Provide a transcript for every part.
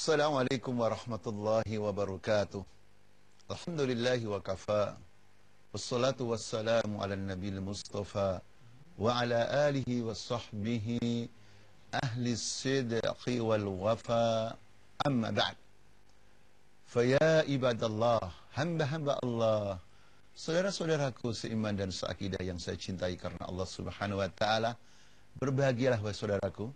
Assalamualaikum warahmatullahi wabarakatuh. Alhamdulillahi wa kafa. Wassalatu wassalamu ala nabil mustafa wa ala alihi wa sahbihi ahli sidqi wal wafa. Amma ba'd. Faya ibadallah, hamba-hamba Allah, saudara-saudaraku seiman dan seakidah yang saya cintai karena Allah Subhanahu wa taala, berbahagialah wahai saudaraku.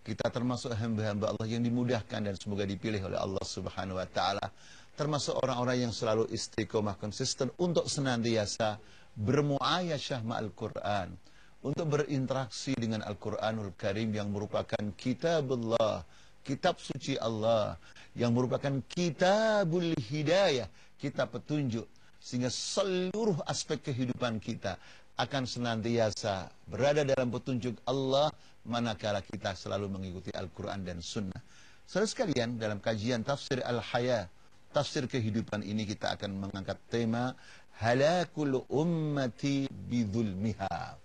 Kita termasuk hamba-hamba Allah yang dimudahkan dan semoga dipilih oleh Allah Subhanahu wa taala, termasuk orang-orang yang selalu istiqomah konsisten untuk senantiasa bermuayasyah ma'al Quran, untuk berinteraksi dengan Al-Quranul Karim yang merupakan kitabullah, kitab suci Allah, yang merupakan kitabul hidayah, kitab petunjuk, sehingga seluruh aspek kehidupan kita akan senantiasa berada dalam petunjuk Allah manakala kita selalu mengikuti Al-Quran dan Sunnah. Saudara sekalian, dalam kajian tafsir Al-Haya, tafsir kehidupan ini, kita akan mengangkat tema halakul ummati bidzulmiha.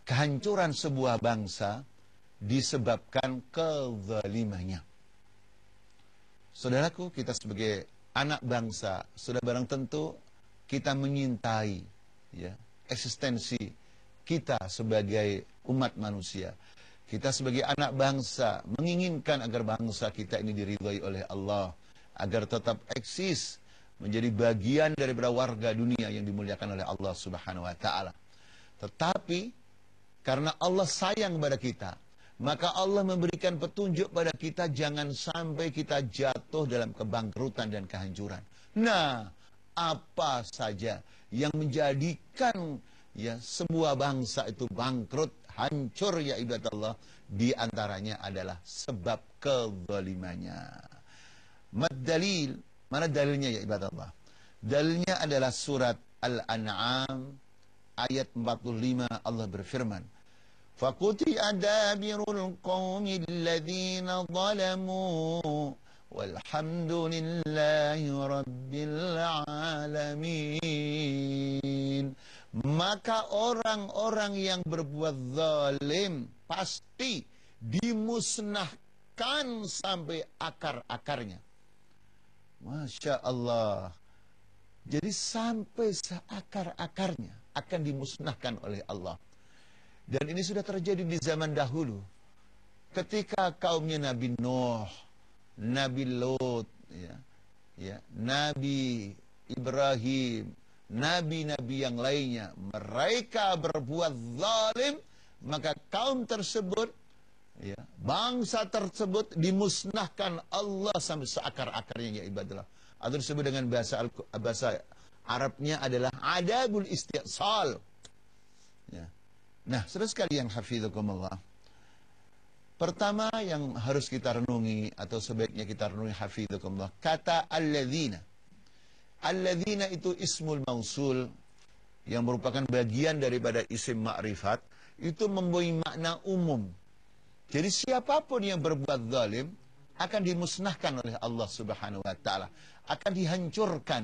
Kehancuran sebuah bangsa disebabkan kezalimannya. Saudaraku, kita sebagai anak bangsa sudah barang tentu kita menyintai eksistensi kita sebagai umat manusia. Kita sebagai anak bangsa menginginkan agar bangsa kita ini diridhai oleh Allah, agar tetap eksis menjadi bagian daripada warga dunia yang dimuliakan oleh Allah Subhanahu wa taala. Tetapi karena Allah sayang kepada kita, maka Allah memberikan petunjuk pada kita jangan sampai kita jatuh dalam kebangkrutan dan kehancuran. Nah, apa saja yang menjadikan sebuah bangsa itu bangkrut, hancur ya ibadallah, di antaranya adalah sebab kezalimannya. Dalil, mana dalilnya ya ibadallah? Dalilnya adalah surat Al-An'am ayat 45. Allah berfirman, فَقُطِعَ دَابِرُ الْقَوْمِ الَّذِينَ ظَلَمُوا وَالْحَمْدُ لِلَّهِ رَبِّ الْعَالَمِينَ. Maka orang-orang yang berbuat zalim pasti dimusnahkan sampai akar-akarnya. Masya Allah. Jadi sampai seakar-akarnya akan dimusnahkan oleh Allah. Dan ini sudah terjadi di zaman dahulu. Ketika kaumnya Nabi Nuh, Nabi Lot, Nabi Ibrahim, nabi-nabi yang lainnya, mereka berbuat zalim, maka kaum tersebut, bangsa tersebut dimusnahkan Allah sampai seakar-akarnya ya ibadallah. Atau disebut dengan bahasa Arabnya adalah adabul istiqsal. Nah, saudara sekalian hafizakumullah, pertama yang harus kita renungi atau sebaiknya kita renungi hafizakumullah, kata alladzina. Alladzina itu ismul mausul yang merupakan bagian daripada isim ma'rifat, itu mempunyai makna umum. Jadi siapapun yang berbuat zalim akan dimusnahkan oleh Allah Subhanahu wa taala, akan dihancurkan.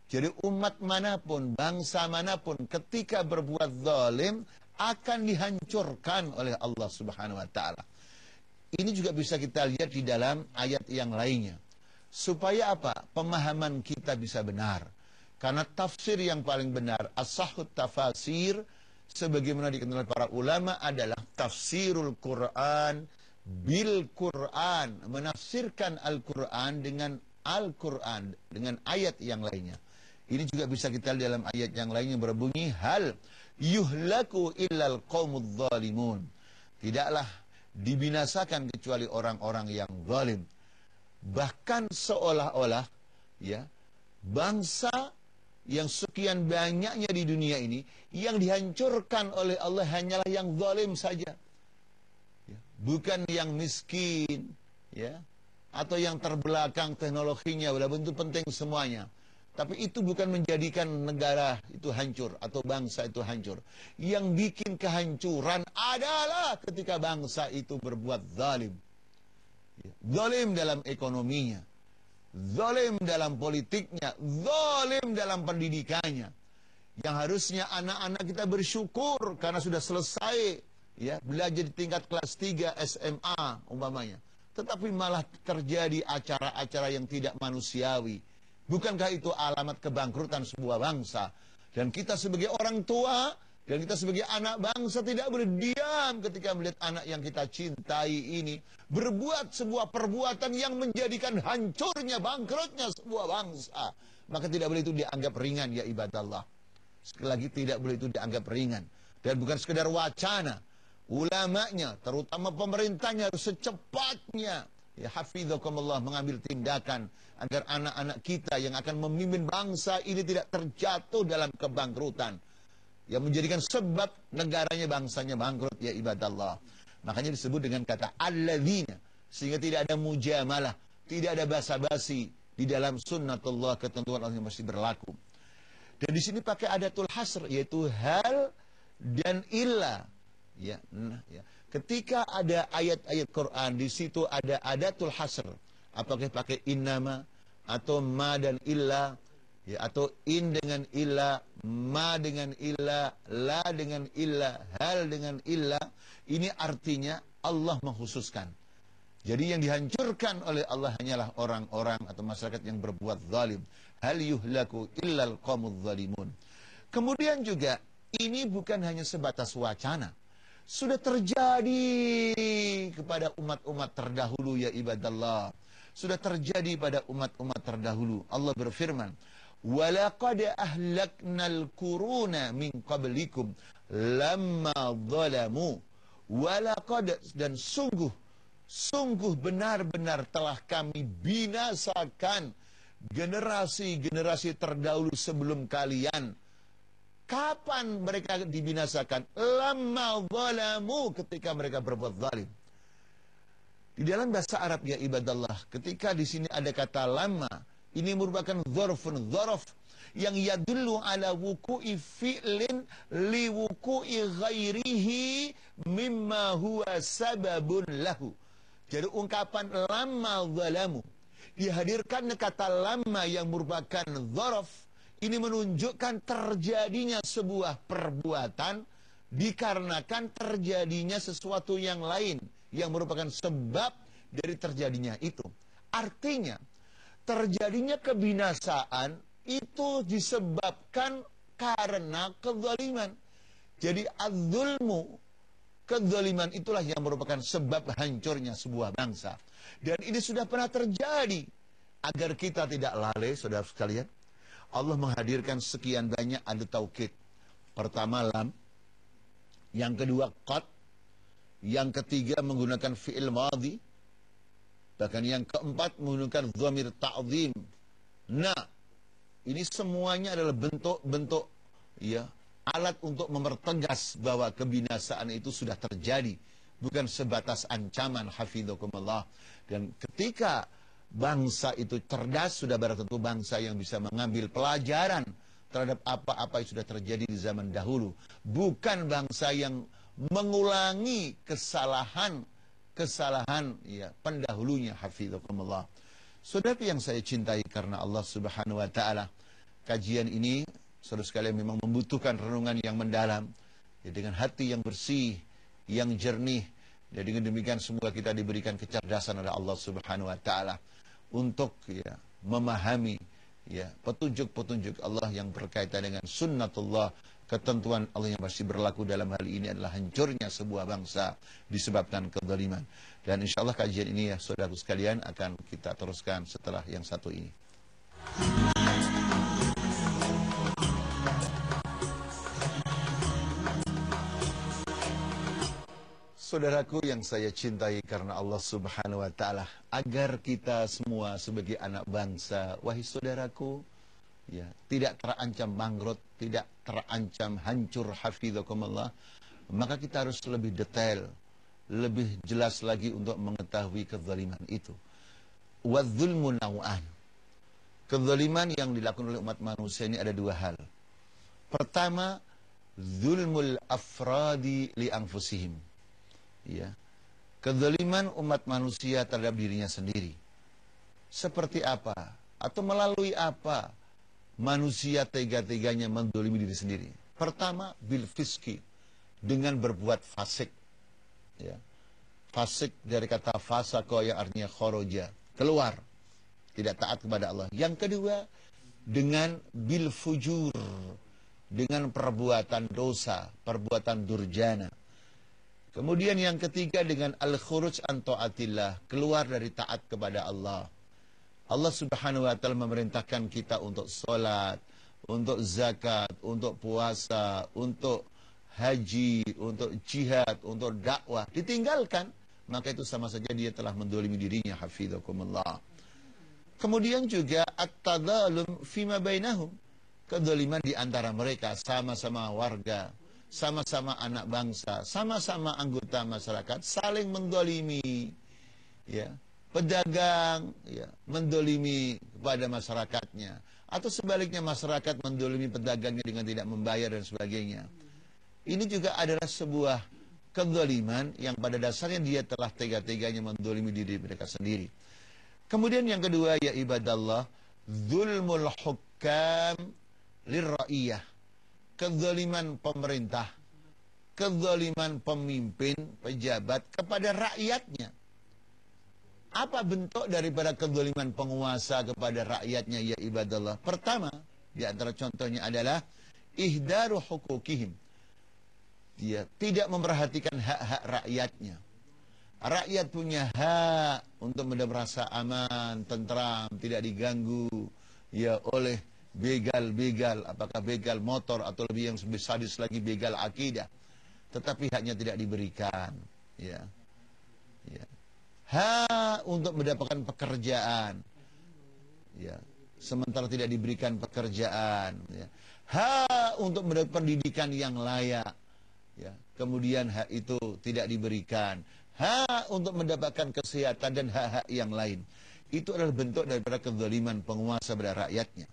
Jadi umat manapun, bangsa manapun ketika berbuat zalim akan dihancurkan oleh Allah Subhanahu wa taala. Ini juga bisa kita lihat di dalam ayat yang lainnya. Supaya apa? Pemahaman kita bisa benar. Karena tafsir yang paling benar, as-sahhut tafasir, sebagaimana dikenal para ulama, adalah tafsirul Quran bil Quran, menafsirkan Al-Quran dengan Al-Quran, dengan ayat yang lainnya. Ini juga bisa kita lihat dalam ayat yang lainnya berbunyi, hal yuhlaku illal qaumudz zalimun. Tidaklah dibinasakan kecuali orang-orang yang zalim. Bahkan seolah-olah bangsa yang sekian banyaknya di dunia ini, yang dihancurkan oleh Allah hanyalah yang zalim saja, bukan yang miskin, atau yang terbelakang teknologinya, walaupun itu penting semuanya. Tapi itu bukan menjadikan negara itu hancur atau bangsa itu hancur. Yang bikin kehancuran adalah ketika bangsa itu berbuat zalim. Zalim dalam ekonominya, zalim dalam politiknya, zalim dalam pendidikannya. Yang harusnya anak-anak kita bersyukur karena sudah selesai belajar di tingkat kelas 3 SMA umpamanya. tetapi malah terjadi acara-acara yang tidak manusiawi. Bukankah itu alamat kebangkrutan sebuah bangsa? Dan kita sebagai orang tua, dan kita sebagai anak bangsa tidak boleh diam ketika melihat anak yang kita cintai ini berbuat sebuah perbuatan yang menjadikan hancurnya, bangkrutnya sebuah bangsa. Maka tidak boleh itu dianggap ringan, ya ibadallah. Sekali lagi, tidak boleh itu dianggap ringan. Dan bukan sekedar wacana. Ulamanya, terutama pemerintahnya, harus secepatnya, ya hafizakumullah, mengambil tindakan agar anak-anak kita yang akan memimpin bangsa ini tidak terjatuh dalam kebangkrutan yang menjadikan sebab negaranya, bangsanya bangkrut, ya ibadallah. Makanya disebut dengan kata alladzina, sehingga tidak ada mujamalah, tidak ada basa-basi di dalam sunnatullah, ketentuan Allah yang masih berlaku. Dan di sini pakai adatul hasr, yaitu hal dan illa. Ya, nah, ya. Ketika ada ayat-ayat Quran, di situ ada adatul hasr. Apakah pakai innama atau ma dan illa, ya, atau in dengan illa, ma dengan illa, la dengan illa, hal dengan illa. Ini artinya Allah mengkhususkan. Jadi yang dihancurkan oleh Allah hanyalah orang-orang atau masyarakat yang berbuat zalim. Hal yuhlaku illal qaumudz zalimun. Kemudian juga ini bukan hanya sebatas wacana. Sudah terjadi kepada umat-umat terdahulu, ya ibadallah. Sudah terjadi pada umat-umat terdahulu. Allah berfirman, "Walaqad ahlaknal quruna min qablikum lamma zalamu." Walaqad, dan sungguh benar-benar telah kami binasakan generasi-generasi terdahulu sebelum kalian. Kapan mereka dibinasakan? Lamma zalamu, ketika mereka berbuat zalim. Di dalam bahasa Arab, ya ibadallah, ketika di sini ada kata lama, ini merupakan dzarfun, dzaraf yang yadullu ala wuku'i fi'lin li wuku'i ghairihi mimma huwa sababun lahu. Jadi ungkapan lama zalamu dihadirkan kata lama yang merupakan dzaraf. Ini menunjukkan terjadinya sebuah perbuatan dikarenakan terjadinya sesuatu yang lain yang merupakan sebab dari terjadinya itu. Artinya, terjadinya kebinasaan itu disebabkan karena kezaliman. Jadi az-zulmu, kezaliman itulah yang merupakan sebab hancurnya sebuah bangsa. Dan ini sudah pernah terjadi. Agar kita tidak lalai, saudara sekalian, Allah menghadirkan sekian banyak ada taukid. Pertama lam, yang kedua qad, yang ketiga menggunakan fi'il madhi, bahkan yang keempat menggunakan dhamir ta'zim. Nah, ini semuanya adalah bentuk-bentuk, ya, alat untuk mempertegas bahwa kebinasaan itu sudah terjadi, bukan sebatas ancaman, hafizakumullah. Dan ketika bangsa itu cerdas, sudah barang tentu bangsa yang bisa mengambil pelajaran terhadap apa-apa yang sudah terjadi di zaman dahulu. Bukan bangsa yang mengulangi kesalahan ya, pendahulunya, hafizakumullah. Saudara yang saya cintai karena Allah Subhanahu wa taala, kajian ini saudara sekalian memang membutuhkan renungan yang mendalam, ya, dengan hati yang bersih, yang jernih. Dan dengan demikian semoga kita diberikan kecerdasan oleh Allah Subhanahu wa taala untuk, ya, memahami, ya, petunjuk-petunjuk Allah yang berkaitan dengan sunnatullah, ketentuan Allah yang masih berlaku dalam hal ini adalah hancurnya sebuah bangsa disebabkan kezaliman. Dan insya Allah kajian ini, ya saudara sekalian, akan kita teruskan setelah yang satu ini. Saudaraku yang saya cintai karena Allah Subhanahu wa taala, agar kita semua sebagai anak bangsa, wahai saudaraku, ya, tidak terancam bangkrut, tidak terancam hancur, hafizakumullah, maka kita harus lebih detail, lebih jelas lagi untuk mengetahui kezaliman itu. Wadzulmu naw'an. Kezaliman yang dilakukan oleh umat manusia ini ada dua hal. Pertama, zulmul afradi li anfusihim. Ya, kezaliman umat manusia terhadap dirinya sendiri. Seperti apa? Atau melalui apa manusia tega-teganya menzalimi diri sendiri? Pertama, bil fiski, dengan berbuat fasik. Ya. fasik dari kata fasako yang artinya khoroja, keluar, tidak taat kepada Allah. Yang kedua, dengan bil fujur, dengan perbuatan dosa, perbuatan durjana. Kemudian yang ketiga dengan al-khuruj an ta'atillah, keluar dari taat kepada Allah. Allah Subhanahu wa taala memerintahkan kita untuk sholat, untuk zakat, untuk puasa, untuk haji, untuk jihad, untuk dakwah, ditinggalkan, maka itu sama saja dia telah mendolimi dirinya, hafizakumullah. Kemudian juga at-tadhalum fima bainahum, kedoliman di antara mereka, sama-sama warga, sama-sama anak bangsa, sama-sama anggota masyarakat, saling mendolimi, ya. Pedagang ya, mendolimi kepada masyarakatnya, atau sebaliknya masyarakat mendolimi pedagangnya dengan tidak membayar dan sebagainya. Ini juga adalah sebuah kezaliman yang pada dasarnya dia telah tega-teganya mendolimi diri mereka sendiri. Kemudian yang kedua, ya ibadallah, zulmul hukam lirra'iyah, kezaliman pemerintah, kezaliman pemimpin, pejabat kepada rakyatnya. Apa bentuk daripada kezaliman penguasa kepada rakyatnya, ya ibadallah? Pertama, di antara contohnya adalah ihdaru hukukihim. Dia tidak memperhatikan hak-hak rakyatnya. Rakyat punya hak untuk merasa aman, tentram, tidak diganggu ya oleh begal-begal, apakah begal motor atau lebih yang lebih sadis lagi begal akidah. Tetapi haknya tidak diberikan, ya. Ya. Hak untuk mendapatkan pekerjaan, ya, sementara tidak diberikan pekerjaan, ya. Hak untuk mendapat pendidikan yang layak, ya, kemudian hak itu tidak diberikan. Hak untuk mendapatkan kesehatan dan hak-hak yang lain. Itu adalah bentuk daripada kezaliman penguasa pada rakyatnya.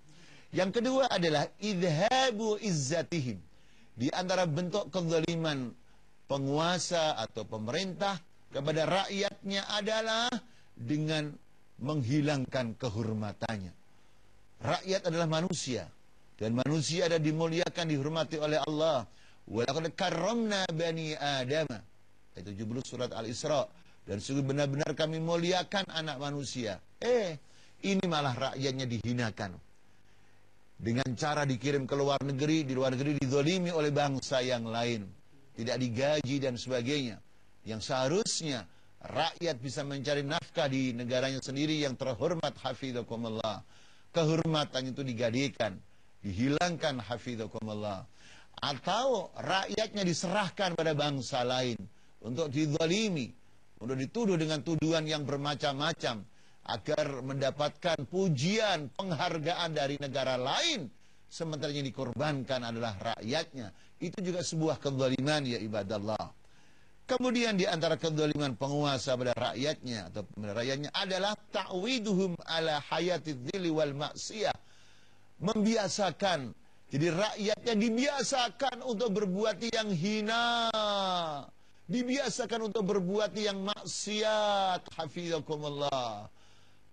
Yang kedua adalah idhabu izzatihim. Di antara bentuk kezaliman penguasa atau pemerintah kepada rakyatnya adalah dengan menghilangkan kehormatannya. Rakyat adalah manusia, dan manusia ada dimuliakan, dihormati oleh Allah. Walaqad karramna bani Adam. Ayat 70 surat Al-Isra. Dan sungguh benar-benar kami muliakan anak manusia. Ini malah rakyatnya dihinakan. Dengan cara dikirim ke luar negeri, di luar negeri dizalimi oleh bangsa yang lain. Tidak digaji dan sebagainya. Yang seharusnya rakyat bisa mencari nafkah di negaranya sendiri yang terhormat, hafizakumullah. Kehormatan itu digadaikan, dihilangkan, hafizakumullah. Atau rakyatnya diserahkan pada bangsa lain untuk dizalimi, untuk dituduh dengan tuduhan yang bermacam-macam agar mendapatkan pujian, penghargaan dari negara lain, sementara yang dikorbankan adalah rakyatnya. Itu juga sebuah kezaliman, ya ibadallah. Kemudian di antara kezaliman penguasa pada rakyatnya atau rakyatnya adalah ta'widuhum ala hayatidz dzilli wal maksiyah. Membiasakan, jadi rakyatnya dibiasakan untuk berbuat yang hina, dibiasakan untuk berbuat yang maksiat, hafizakumullah.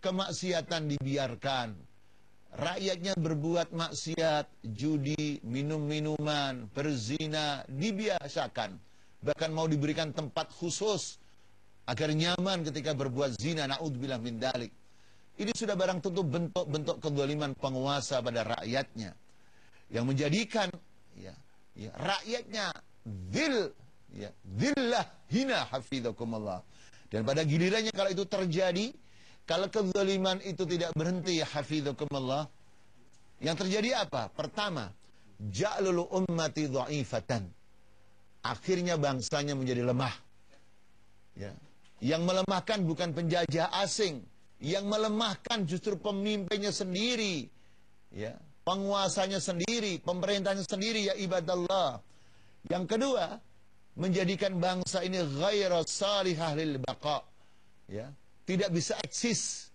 Kemaksiatan dibiarkan. Rakyatnya berbuat maksiat, judi, minum-minuman, berzina, dibiasakan. Bahkan mau diberikan tempat khusus agar nyaman ketika berbuat zina, na'udzubillah min dalik. Ini sudah barang tentu bentuk-bentuk kezaliman penguasa pada rakyatnya, yang menjadikan rakyatnya dhillah, hina, hafizakumullah. Dan pada gilirannya kalau itu terjadi, kalau kezaliman itu tidak berhenti, hafizakumullah, yang terjadi apa? Pertama, ja'lul ummati dha'ifatan. Akhirnya bangsanya menjadi lemah. Ya. Yang melemahkan bukan penjajah asing, yang melemahkan justru pemimpinnya sendiri, ya, penguasanya sendiri, pemerintahnya sendiri, ya ibadallah. Yang kedua, menjadikan bangsa ini ghaira salihah lil baqa, ya, tidak bisa eksis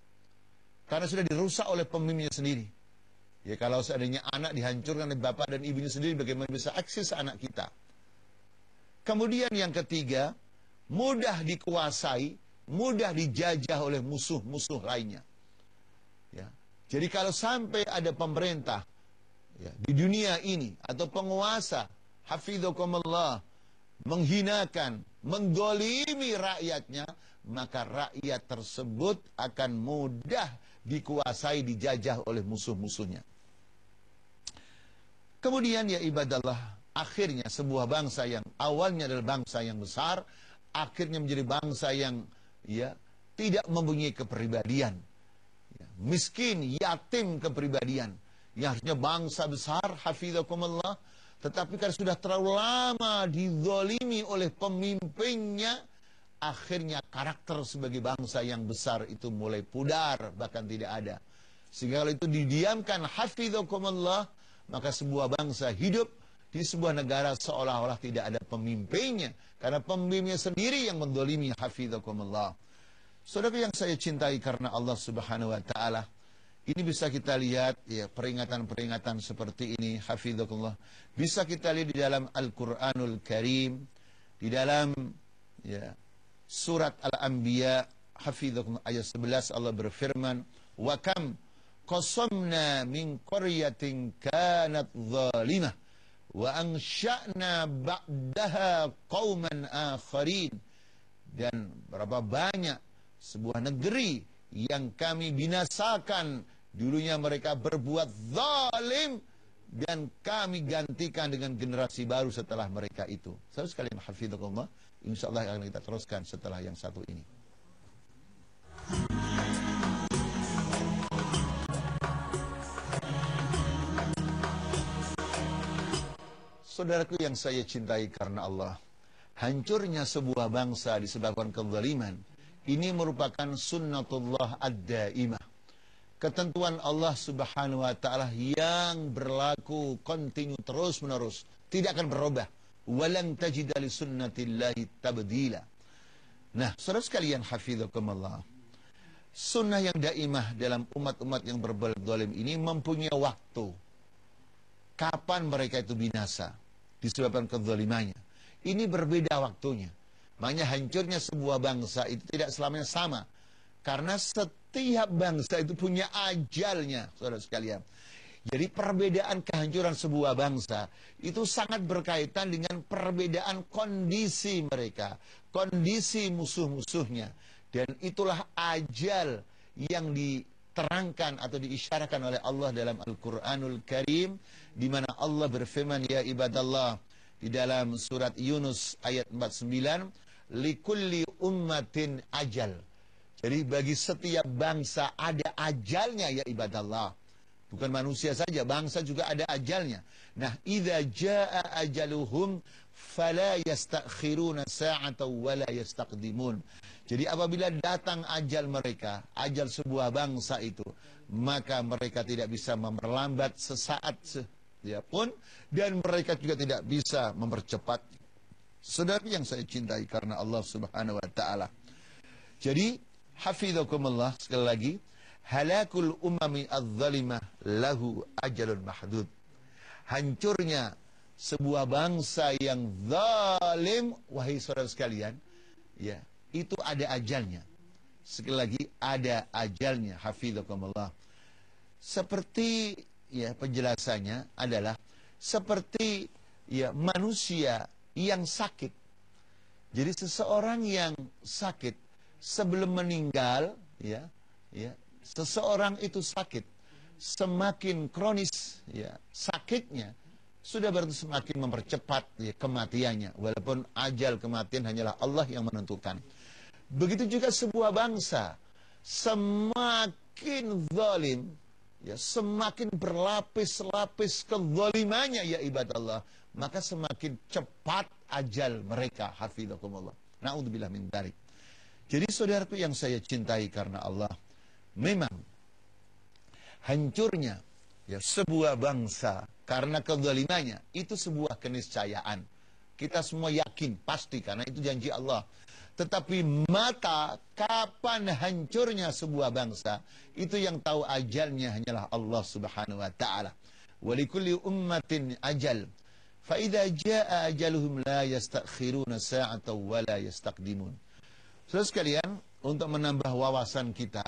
karena sudah dirusak oleh pemimpinnya sendiri. Ya, kalau seandainya anak dihancurkan oleh bapak dan ibunya sendiri, bagaimana bisa eksis anak kita? Kemudian yang ketiga, mudah dikuasai, mudah dijajah oleh musuh-musuh lainnya. Ya. Jadi kalau sampai ada pemerintah, ya, di dunia ini atau penguasa, hafizakumullah, menghinakan, menggolimi rakyatnya, maka rakyat tersebut akan mudah dikuasai, dijajah oleh musuh-musuhnya. Kemudian ya ibadallah, akhirnya sebuah bangsa yang awalnya adalah bangsa yang besar, akhirnya menjadi bangsa yang tidak mempunyai kepribadian, miskin, yatim kepribadian. Yang harusnya bangsa besar, hafizakumullah, tetapi karena sudah terlalu lama dizalimi oleh pemimpinnya, akhirnya karakter sebagai bangsa yang besar itu mulai pudar, bahkan tidak ada. Sehingga kalau itu didiamkan, hafizakumullah, maka sebuah bangsa hidup di sebuah negara seolah-olah tidak ada pemimpinnya, karena pemimpinnya sendiri yang menzalimi, hafizakumullah. Saudara yang saya cintai karena Allah Subhanahu wa taala, ini bisa kita lihat ya, peringatan-peringatan seperti ini, hafizakumullah, bisa kita lihat di dalam Al-Qur'anul Karim, di dalam surat Al-Anbiya, hafizakumullah, ayat 11 Allah berfirman, "Wa kam qasamna min qaryatin kanat zalimah wa ansha'na ba'daha qauman akharin." Dan berapa banyak sebuah negeri yang kami binasakan, dulunya mereka berbuat zalim, dan kami gantikan dengan generasi baru setelah mereka itu. Saudara sekalian hafizakumullah, insyaallah akan kita teruskan setelah yang satu ini. Saudaraku yang saya cintai karena Allah, hancurnya sebuah bangsa disebabkan kezaliman, ini merupakan sunnatullah ad-daimah, ketentuan Allah Subhanahu wa taala yang berlaku kontinu terus menerus, tidak akan berubah. Walan tajida li sunnatillahi tabdila. Nah, saudara sekalian hafizakumullah, sunnah yang daimah dalam umat-umat yang berbuat zalim ini mempunyai waktu kapan mereka itu binasa disebabkan kezalimannya. Ini berbeda waktunya. Makanya hancurnya sebuah bangsa itu tidak selamanya sama, karena setiap bangsa itu punya ajalnya, saudara sekalian. Jadi perbedaan kehancuran sebuah bangsa itu sangat berkaitan dengan perbedaan kondisi mereka, kondisi musuh-musuhnya. Dan itulah ajal yang diterangkan atau diisyaratkan oleh Allah dalam Al-Quranul Karim, di mana Allah berfirman, ya ibadallah, di dalam surat Yunus ayat 49, likulli ummatin ajal. Jadi bagi setiap bangsa ada ajalnya ya ibadallah. Bukan manusia saja, bangsa juga ada ajalnya. Nah, idza jaa ajaluhum fala yastakhiruna sa'atan wala yastaqdimun. Jadi apabila datang ajal mereka, ajal sebuah bangsa itu, maka mereka tidak bisa memperlambat sesaat pun, dan mereka juga tidak bisa mempercepat. Saudara yang saya cintai karena Allah Subhanahu wa taala. Jadi hafizakumullah, sekali lagi, halakul umami adz-zalimah lahu ajalun mahdud. Hancurnya sebuah bangsa yang zalim, wahai saudara sekalian, ya, itu ada ajalnya. Sekali lagi, ada ajalnya, hafizakumullah. Seperti penjelasannya adalah seperti manusia yang sakit. Jadi seseorang yang sakit sebelum meninggal, seseorang itu sakit, semakin kronis sakitnya, sudah berarti semakin mempercepat kematiannya, walaupun ajal kematian hanyalah Allah yang menentukan. Begitu juga sebuah bangsa semakin zalim, semakin berlapis-lapis kezalimannya ya ibadallah, maka semakin cepat ajal mereka, hafizakumullah. Na'udzubillah min dzalik. Jadi saudaraku yang saya cintai karena Allah, memang hancurnya sebuah bangsa karena kezalimannya itu sebuah keniscayaan. Kita semua yakin pasti, karena itu janji Allah. Tetapi mata kapan hancurnya sebuah bangsa, itu yang tahu ajalnya hanyalah Allah Subhanahu wa taala. Wa likulli ummatin ajal, fa idza jaa ajaluhum la yastakhiruna sa'atan wa la yastaqdimun. Saudara sekalian, untuk menambah wawasan kita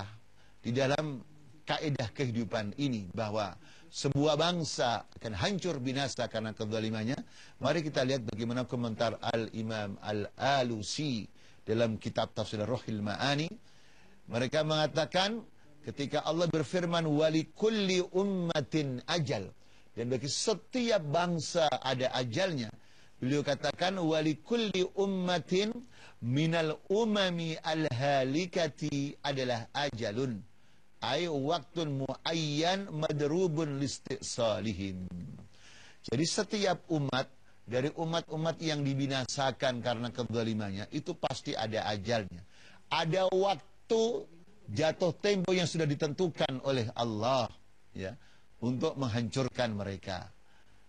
di dalam kaidah kehidupan ini, bahwa sebuah bangsa akan hancur binasa karena kezalimannya. Mari kita lihat bagaimana komentar Al-Imam Al-Alusi dalam kitab Tafsir Ruhul Ma'ani. Mereka mengatakan ketika Allah berfirman wali kulli ummatin ajal, dan bagi setiap bangsa ada ajalnya, beliau katakan wali kulli ummatin minal umami al-halikati adalah ajalun, ay waktun muayyan madrubun listisalihim. Jadi setiap umat dari umat-umat yang dibinasakan karena kezalimannya itu pasti ada ajalnya. Ada waktu jatuh tempo yang sudah ditentukan oleh Allah, ya, untuk menghancurkan mereka.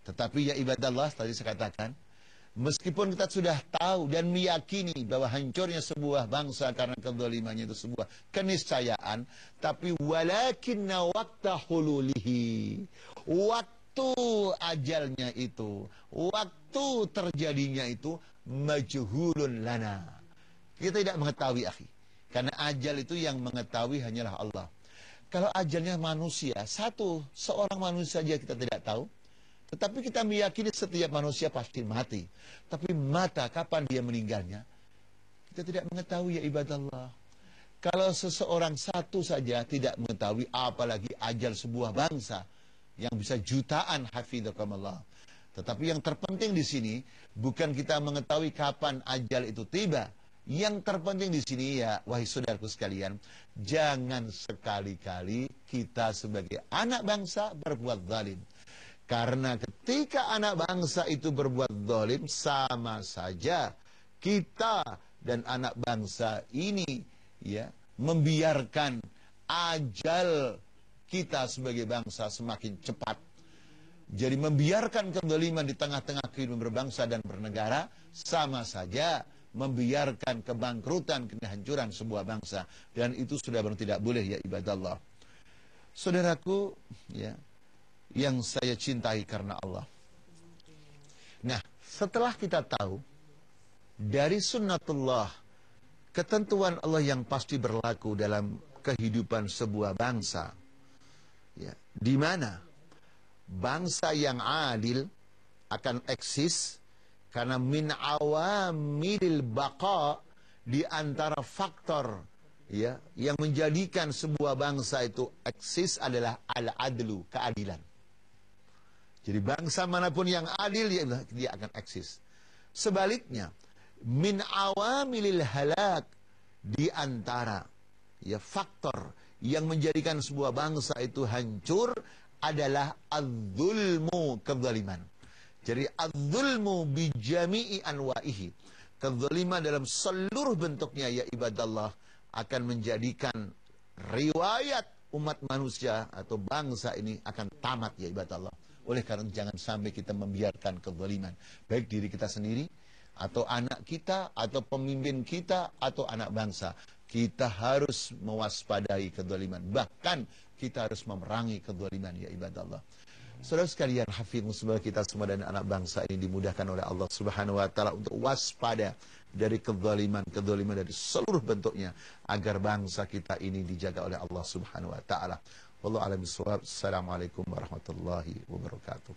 Tetapi ya ibadallah, tadi saya katakan, meskipun kita sudah tahu dan meyakini bahwa hancurnya sebuah bangsa karena kezalimannya itu sebuah keniscayaan, tapi walakinna waqta hululihi, waktu ajalnya itu, waktu terjadinya itu majhulun lana. Kita tidak mengetahui, akhi. Karena ajal itu yang mengetahui hanyalah Allah. Kalau ajalnya manusia, seorang manusia saja kita tidak tahu. Tetapi kita meyakini setiap manusia pasti mati. Tapi mata kapan dia meninggalnya, kita tidak mengetahui ya ibadallah. Kalau seseorang satu saja tidak mengetahui, apalagi ajal sebuah bangsa yang bisa jutaan, hafidhakumullah. Tetapi yang terpenting di sini bukan kita mengetahui kapan ajal itu tiba. Yang terpenting di sini ya, wahai saudaraku sekalian, jangan sekali-kali kita sebagai anak bangsa berbuat zalim. Karena ketika anak bangsa itu berbuat zalim, sama saja kita dan anak bangsa ini ya membiarkan ajal kita sebagai bangsa semakin cepat. Jadi membiarkan kezaliman di tengah-tengah kehidupan berbangsa dan bernegara sama saja membiarkan kebangkrutan, kehancuran sebuah bangsa. Dan itu sudah benar tidak boleh ya ibadallah. Saudaraku ya, yang saya cintai karena Allah. Nah, setelah kita tahu dari sunnatullah, ketentuan Allah yang pasti berlaku dalam kehidupan sebuah bangsa, ya, di mana bangsa yang adil akan eksis karena min awamilil baqa, di antara faktor ya yang menjadikan sebuah bangsa itu eksis adalah al-adlu, keadilan. Jadi bangsa manapun yang adil dia akan eksis. Sebaliknya, min awamilil halak, di antara ya faktor yang menjadikan sebuah bangsa itu hancur adalah az-zulmu, kezaliman. Jadi az-zulmu bi jami'i anwa'ihi, kezaliman dalam seluruh bentuknya ya ibadallah akan menjadikan riwayat umat manusia atau bangsa ini akan tamat ya ibadallah. Oleh karena jangan sampai kita membiarkan kezaliman, baik diri kita sendiri atau anak kita atau pemimpin kita atau anak bangsa. Kita harus mewaspadai kezaliman, bahkan kita harus memerangi kezaliman ya ibadallah. Saudara sekalian, hafidz, semoga kita semua dan anak bangsa ini dimudahkan oleh Allah Subhanahu wa taala untuk waspada dari kezaliman dari seluruh bentuknya, agar bangsa kita ini dijaga oleh Allah Subhanahu wa taala. Wallahu a'lam bishawab. Assalamualaikum warahmatullahi wabarakatuh.